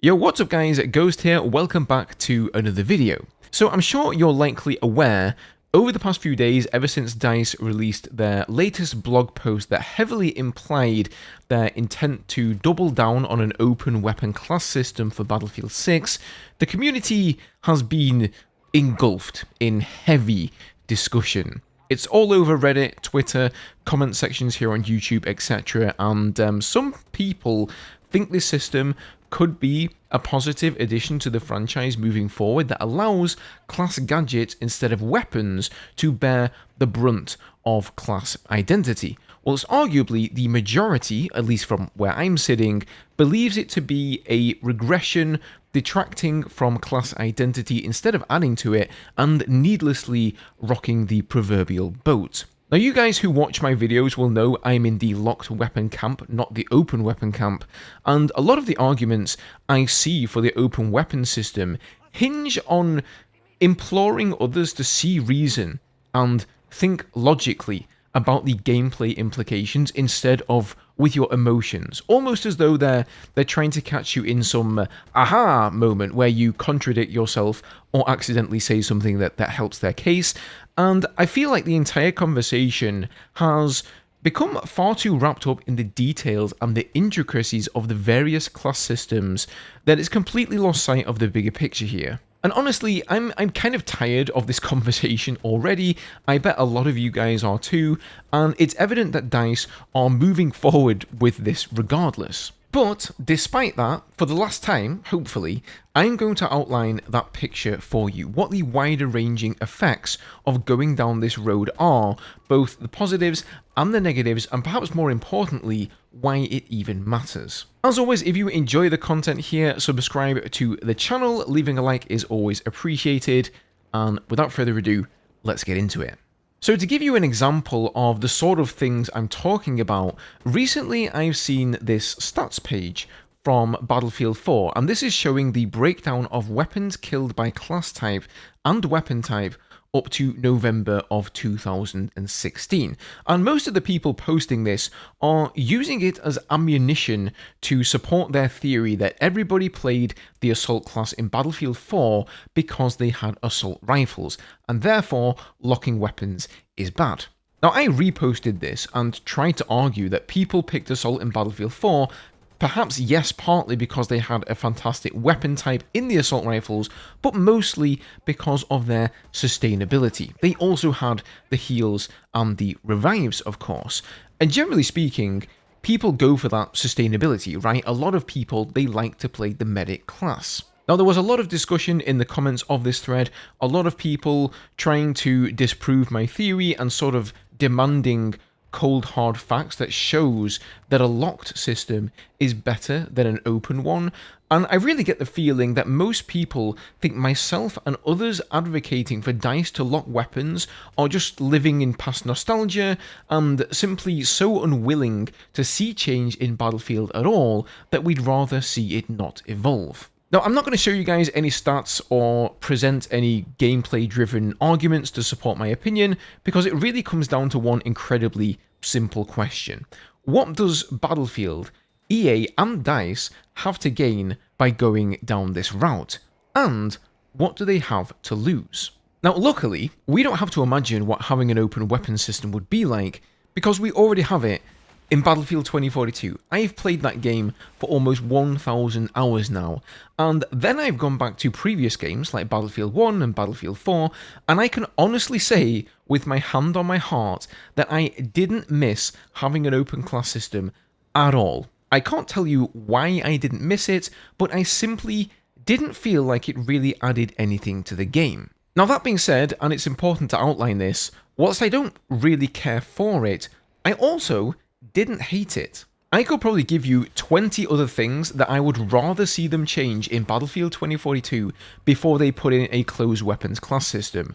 Yo, what's up guys, Ghost here, welcome back to another video. So I'm sure you're likely aware, over the past few days, ever since DICE released their latest blog post that heavily implied their intent to double down on an open weapon class system for Battlefield 6, the community has been engulfed in heavy discussion. It's all over Reddit, Twitter, comment sections here on YouTube, etc. And some people think this system could be a positive addition to the franchise moving forward that allows class gadgets instead of weapons to bear the brunt of class identity. Whilst arguably the majority, at least from where I'm sitting, believes it to be a regression detracting from class identity instead of adding to it and needlessly rocking the proverbial boat. Now, you guys who watch my videos will know I'm in the locked weapon camp, not the open weapon camp, and a lot of the arguments I see for the open weapon system hinge on imploring others to see reason and think logically about the gameplay implications instead of with your emotions, almost as though they're trying to catch you in some aha moment where you contradict yourself or accidentally say something that helps their case. And I feel like the entire conversation has become far too wrapped up in the details and the intricacies of the various class systems that it's completely lost sight of the bigger picture here. And honestly, I'm kind of tired of this conversation already. I bet a lot of you guys are too, and it's evident that DICE are moving forward with this regardless. But despite that, for the last time, hopefully, I'm going to outline that picture for you, what the wider ranging effects of going down this road are, both the positives and the negatives, and perhaps more importantly, why it even matters. As always, if you enjoy the content here, subscribe to the channel, leaving a like is always appreciated, and without further ado, let's get into it. So to give you an example of the sort of things I'm talking about, recently I've seen this stats page from Battlefield 4, and this is showing the breakdown of weapons killed by class type and weapon type up to November of 2016. And most of the people posting this are using it as ammunition to support their theory that everybody played the assault class in Battlefield 4 because they had assault rifles, and therefore locking weapons is bad. Now, I reposted this and tried to argue that people picked assault in Battlefield 4 perhaps, yes, partly because they had a fantastic weapon type in the assault rifles, but mostly because of their sustainability. They also had the heals and the revives, of course. And generally speaking, people go for that sustainability, right? A lot of people, they like to play the medic class. Now, there was a lot of discussion in the comments of this thread, a lot of people trying to disprove my theory and sort of demanding cold hard facts that shows that a locked system is better than an open one. And I really get the feeling that most people think myself and others advocating for DICE to lock weapons are just living in past nostalgia and simply so unwilling to see change in Battlefield at all that we'd rather see it not evolve. Now, I'm not going to show you guys any stats or present any gameplay-driven arguments to support my opinion, because it really comes down to one incredibly simple question. What does Battlefield, EA, and DICE have to gain by going down this route? And what do they have to lose? Now, luckily, we don't have to imagine what having an open weapon system would be like, because we already have it in Battlefield 2042. I've played that game for almost 1,000 hours now, and then I've gone back to previous games like Battlefield 1 and Battlefield 4, and I can honestly say, with my hand on my heart, that I didn't miss having an open class system at all. I can't tell you why I didn't miss it, but I simply didn't feel like it really added anything to the game. Now, that being said, and it's important to outline this, whilst I don't really care for it, I also didn't hate it. I could probably give you 20 other things that I would rather see them change in Battlefield 2042 before they put in a closed weapons class system.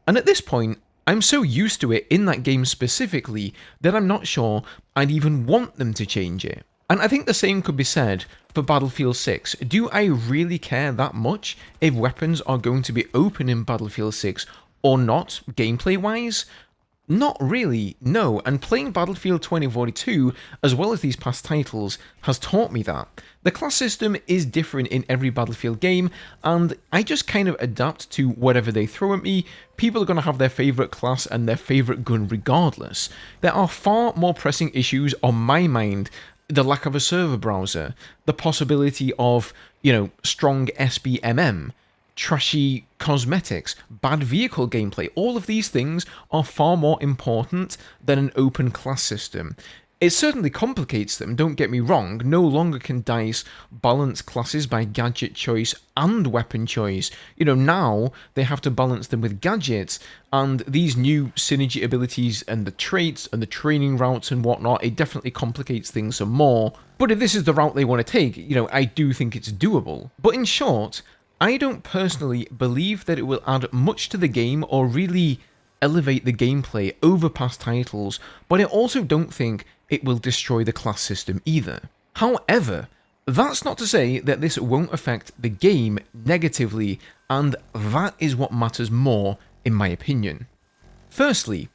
And at this point, I'm so used to it in that game specifically that I'm not sure I'd even want them to change it. And I think the same could be said for Battlefield 6. Do I really care that much if weapons are going to be open in Battlefield 6 or not, gameplay-wise? Not really, no, and playing Battlefield 2042, as well as these past titles, has taught me that. The class system is different in every Battlefield game, and I just kind of adapt to whatever they throw at me. People are going to have their favourite class and their favourite gun regardless. There are far more pressing issues on my mind: the lack of a server browser, the possibility of, strong SBMM, trashy cosmetics, bad vehicle gameplay. All of these things are far more important than an open class system. It certainly complicates them, don't get me wrong. No longer can DICE balance classes by gadget choice and weapon choice. Now they have to balance them with gadgets, and these new synergy abilities and the traits and the training routes and whatnot, it definitely complicates things some more. But if this is the route they want to take, I do think it's doable. But in short, I don't personally believe that it will add much to the game or really elevate the gameplay over past titles, but I also don't think it will destroy the class system either. However, that's not to say that this won't affect the game negatively, and that is what matters more in my opinion. Firstly,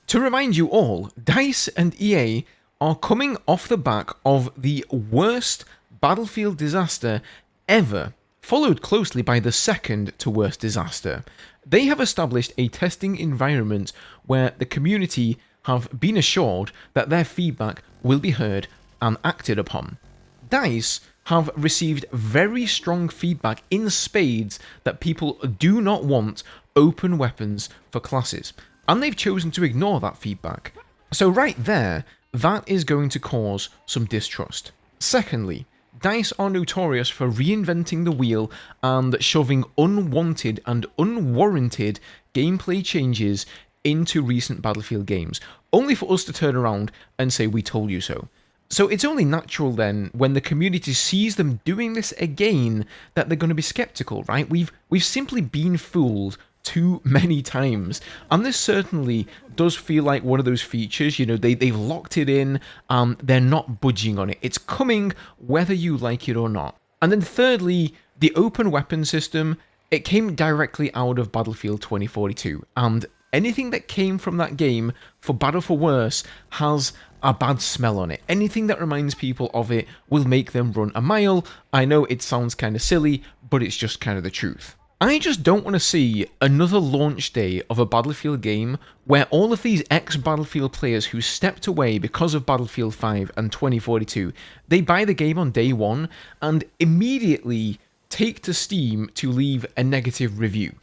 to remind you all, DICE and EA are coming off the back of the worst Battlefield disaster ever, followed closely by the second to worst disaster. They have established a testing environment where the community have been assured that their feedback will be heard and acted upon. DICE have received very strong feedback in spades that people do not want open weapons for classes, and they've chosen to ignore that feedback. So right there, that is going to cause some distrust. Secondly, DICE are notorious for reinventing the wheel and shoving unwanted and unwarranted gameplay changes into recent Battlefield games, only for us to turn around and say we told you so. So it's only natural then, when the community sees them doing this again, that they're going to be skeptical, right? We've simply been fooled too many times, and this certainly does feel like one of those features. They've locked it in, they're not budging on it. It's coming whether you like it or not. And then thirdly, the open weapon system, it came directly out of Battlefield 2042, and anything that came from that game, for bad or for worse, has a bad smell on it. Anything that reminds people of it will make them run a mile. I know it sounds kind of silly, but it's just kind of the truth. I just don't want to see another launch day of a Battlefield game where all of these ex-Battlefield players who stepped away because of Battlefield 5 and 2042, they buy the game on day one and immediately take to Steam to leave a negative review.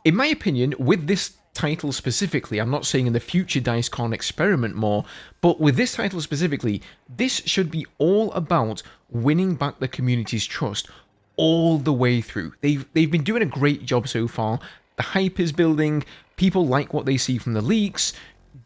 In my opinion, with this title specifically, I'm not saying in the future DICE can't experiment more, but with this title specifically, this should be all about winning back the community's trust all the way through. They've been doing a great job so far. The hype is building, people like what they see from the leaks.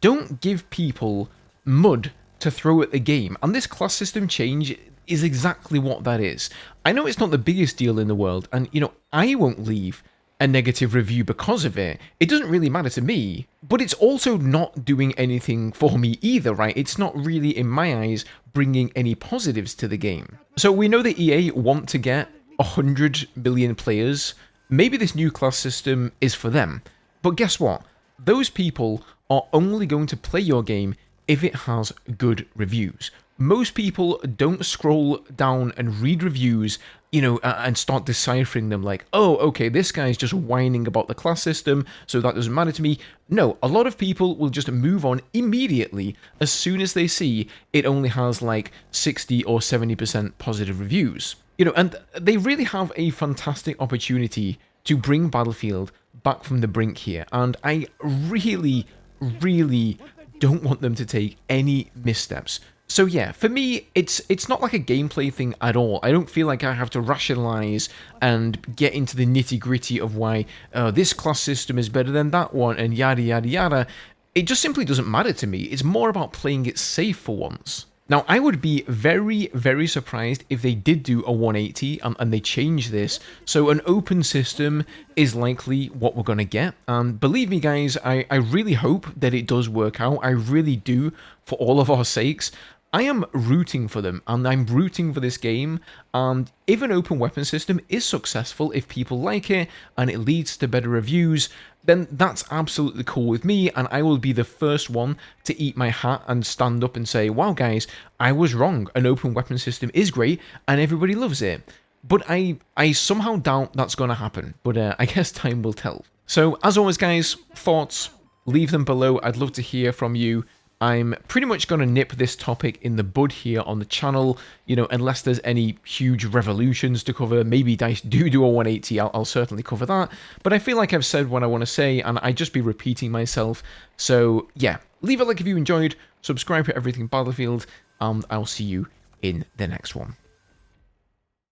Don't give people mud to throw at the game, and this class system change is exactly what that is. I know it's not the biggest deal in the world, and I won't leave a negative review because of it. It doesn't really matter to me, but it's also not doing anything for me either, right? It's not really, in my eyes, bringing any positives to the game. So we know that EA want to get 100 million players. Maybe this new class system is for them, but guess what? Those people are only going to play your game if it has good reviews. Most people don't scroll down and read reviews, and start deciphering them like, oh, okay, this guy's just whining about the class system, so that doesn't matter to me. No, a lot of people will just move on immediately as soon as they see it only has like 60 or 70% positive reviews. And they really have a fantastic opportunity to bring Battlefield back from the brink here, and I really, really don't want them to take any missteps. So yeah, for me, it's not like a gameplay thing at all. I don't feel like I have to rationalize and get into the nitty-gritty of why this class system is better than that one, and yada yada yada. It just simply doesn't matter to me. It's more about playing it safe for once. Now, I would be very, very surprised if they did do a 180 and they change this. So an open system is likely what we're going to get. And believe me, guys, I really hope that it does work out. I really do, for all of our sakes. I am rooting for them, and I'm rooting for this game, and if an open weapon system is successful, if people like it, and it leads to better reviews, then that's absolutely cool with me, and I will be the first one to eat my hat and stand up and say, wow guys, I was wrong, an open weapon system is great, and everybody loves it. But I somehow doubt that's going to happen, but I guess time will tell. So, as always guys, thoughts, leave them below, I'd love to hear from you. I'm pretty much going to nip this topic in the bud here on the channel, you know, unless there's any huge revolutions to cover. Maybe DICE do a 180, I'll certainly cover that. But I feel like I've said what I want to say, and I'd just be repeating myself. So, yeah, leave a like if you enjoyed, subscribe to Everything Battlefield, and I'll see you in the next one.